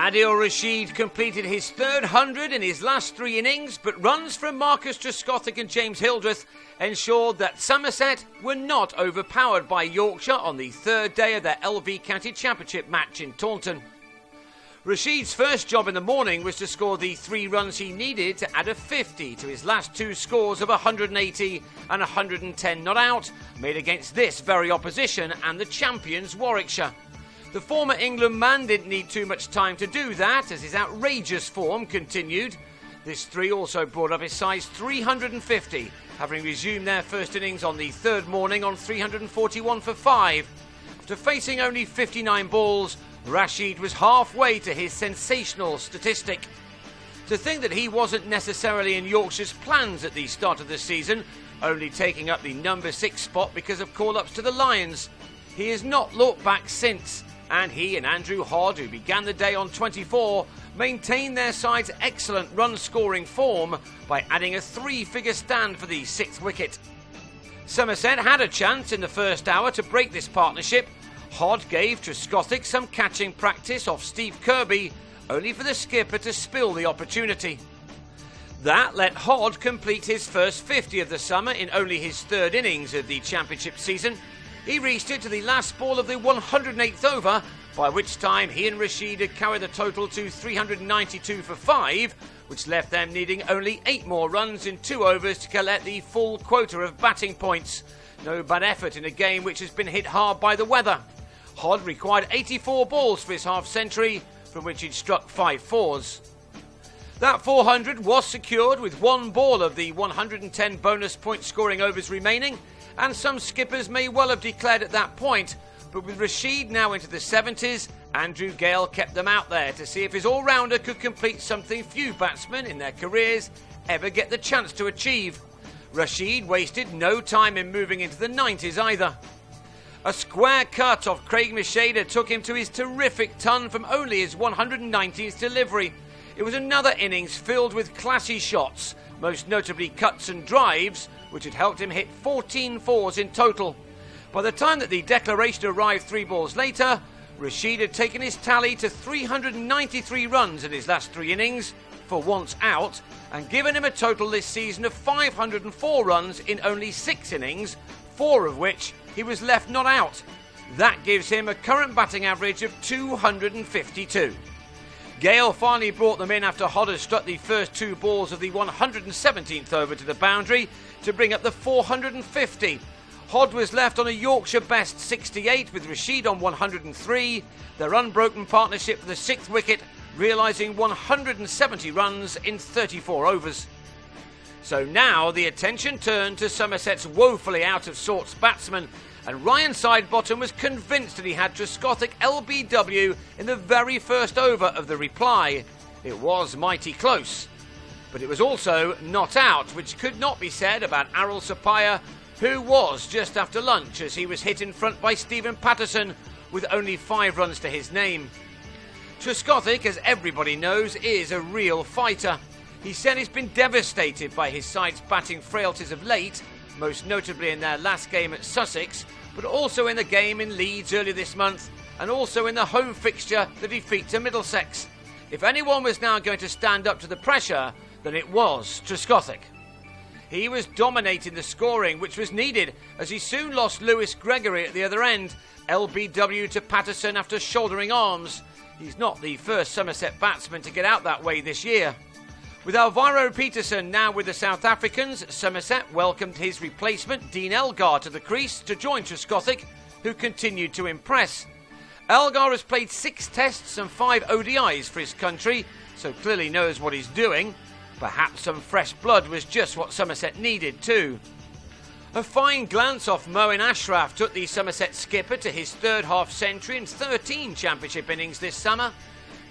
Adil Rashid completed his third 100 in his last 3 innings, but runs from Marcus Trescothick and James Hildreth ensured that Somerset were not overpowered by Yorkshire on the third day of their LV County Championship match in Taunton. Rashid's first job in the morning was to score the 3 runs he needed to add a 50 to his last 2 scores of 180 and 110 not out, made against this very opposition and the champions Warwickshire. The former England man didn't need too much time to do that as his outrageous form continued. This 3 also brought up his size 350, having resumed their first innings on the third morning on 341 for 5. After facing only 59 balls, Rashid was halfway to his sensational statistic. To think that he wasn't necessarily in Yorkshire's plans at the start of the season, only taking up the number 6 spot because of call-ups to the Lions. He has not looked back since, and he and Andrew Hodd, who began the day on 24, maintained their side's excellent run-scoring form by adding a 3-figure stand for the 6th wicket. Somerset had a chance in the first hour to break this partnership. Hodd gave Trescothick some catching practice off Steve Kirby, only for the skipper to spill the opportunity. That let Hodd complete his first 50 of the summer in only his 3rd innings of the championship season. He reached it to the last ball of the 108th over, by which time he and Rashid had carried the total to 392 for 5, which left them needing only 8 more runs in 2 overs to collect the full quota of batting points. No bad effort in a game which has been hit hard by the weather. Hodd required 84 balls for his half-century, from which he'd struck 5 fours. That 400 was secured with 1 ball of the 110 bonus point scoring overs remaining, and some skippers may well have declared at that point, but with Rashid now into the 70s, Andrew Gale kept them out there to see if his all-rounder could complete something few batsmen in their careers ever get the chance to achieve. Rashid wasted no time in moving into the 90s either. A square cut off Craig Macheda took him to his terrific ton from only his 119th delivery. It was another innings filled with classy shots, most notably cuts and drives, which had helped him hit 14 fours in total. By the time that the declaration arrived 3 balls later, Rashid had taken his tally to 393 runs in his last 3 innings, for once out, and given him a total this season of 504 runs in only 6 innings, 4 of which he was left not out. That gives him a current batting average of 252. Gale finally brought them in after Hodder struck the first 2 balls of the 117th over to the boundary to bring up the 450. Hodd was left on a Yorkshire best 68 with Rashid on 103, their unbroken partnership for the 6th wicket, realising 170 runs in 34 overs. So now the attention turned to Somerset's woefully out of sorts batsman, and Ryan Sidebottom was convinced that he had Trescothick LBW in the very first over of the reply. It was mighty close. But it was also not out, which could not be said about Arul Sapaya, who was just after lunch as he was hit in front by Stephen Patterson with only 5 runs to his name. Trescothick, as everybody knows, is a real fighter. He said he's been devastated by his side's batting frailties of late, most notably in their last game at Sussex, but also in the game in Leeds earlier this month, and also in the home fixture, the defeat to Middlesex. If anyone was now going to stand up to the pressure, then it was Trescothick. He was dominating the scoring, which was needed, as he soon lost Lewis Gregory at the other end, LBW to Patterson after shouldering arms. He's not the first Somerset batsman to get out that way this year. With Alvaro Peterson now with the South Africans, Somerset welcomed his replacement Dean Elgar to the crease to join Trescothick, who continued to impress. Elgar has played 6 tests and 5 ODIs for his country, so clearly knows what he's doing. Perhaps some fresh blood was just what Somerset needed too. A fine glance off Moeen Ashraf took the Somerset skipper to his 3rd half-century in 13 championship innings this summer.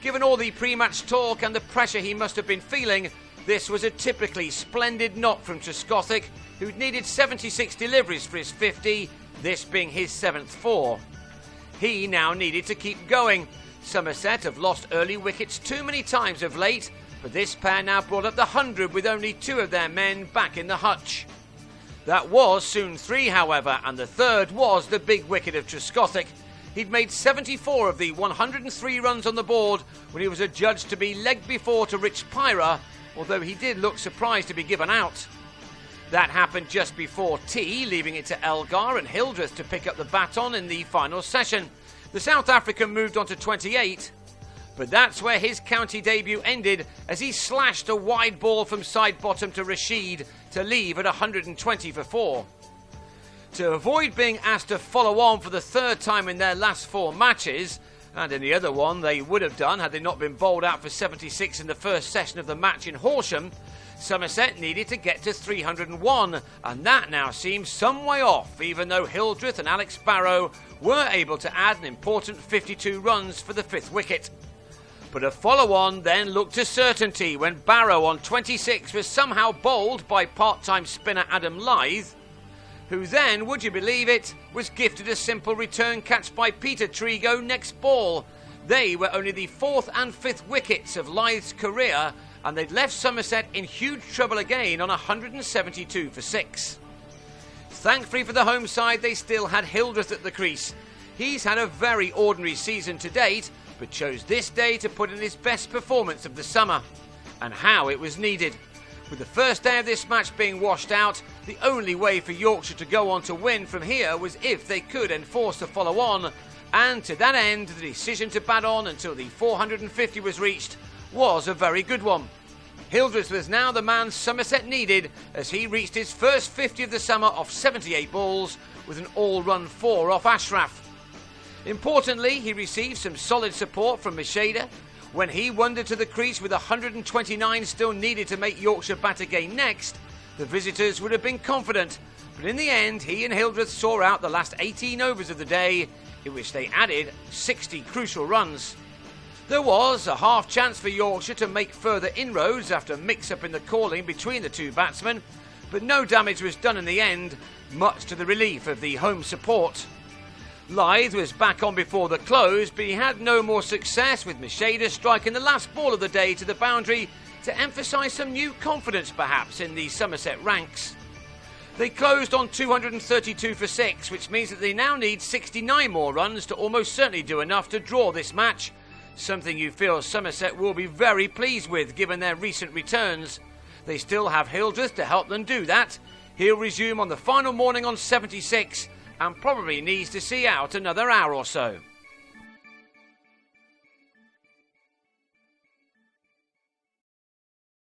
Given all the pre-match talk and the pressure he must have been feeling, this was a typically splendid knock from Trescothick, who'd needed 76 deliveries for his 50, this being his 7th 4. He now needed to keep going. Somerset have lost early wickets too many times of late, but this pair now brought up the 100 with only 2 of their men back in the hutch. That was soon 3, however, and the 3rd was the big wicket of Trescothick. He'd made 74 of the 103 runs on the board when he was adjudged to be leg before to Rich Pyra, although he did look surprised to be given out. That happened just before tea, leaving it to Elgar and Hildreth to pick up the baton in the final session. The South African moved on to 28, but that's where his county debut ended as he slashed a wide ball from side bottom to Rashid to leave at 120 for 4. To avoid being asked to follow on for the third time in their last 4 matches, and in the other one they would have done had they not been bowled out for 76 in the first session of the match in Horsham, Somerset needed to get to 301, and that now seems some way off, even though Hildreth and Alex Barrow were able to add an important 52 runs for the 5th wicket. But a follow-on then looked to certainty when Barrow on 26 was somehow bowled by part-time spinner Adam Lythe, who then, would you believe it, was gifted a simple return catch by Peter Trigo next ball. They were only the 4th and 5th wickets of Lythe's career, and they'd left Somerset in huge trouble again on 172 for 6. Thankfully for the home side, they still had Hildreth at the crease. He's had a very ordinary season to date, but chose this day to put in his best performance of the summer. And how it was needed. With the first day of this match being washed out, the only way for Yorkshire to go on to win from here was if they could enforce the follow-on, and to that end, the decision to bat on until the 450 was reached was a very good one. Hildreth was now the man Somerset needed as he reached his first 50 of the summer off 78 balls with an all-run 4 off Ashraf. Importantly, he received some solid support from Masheda. When he wandered to the crease with 129 still needed to make Yorkshire bat again next, the visitors would have been confident, but in the end he and Hildreth saw out the last 18 overs of the day, in which they added 60 crucial runs. There was a half chance for Yorkshire to make further inroads after a mix-up in the calling between the two batsmen, but no damage was done in the end, much to the relief of the home support. Lythe was back on before the close, but he had no more success, with Masheda striking the last ball of the day to the boundary to emphasise some new confidence perhaps in the Somerset ranks. They closed on 232 for 6, which means that they now need 69 more runs to almost certainly do enough to draw this match, something you feel Somerset will be very pleased with given their recent returns. They still have Hildreth to help them do that. He'll resume on the final morning on 76 and probably needs to see out another hour or so.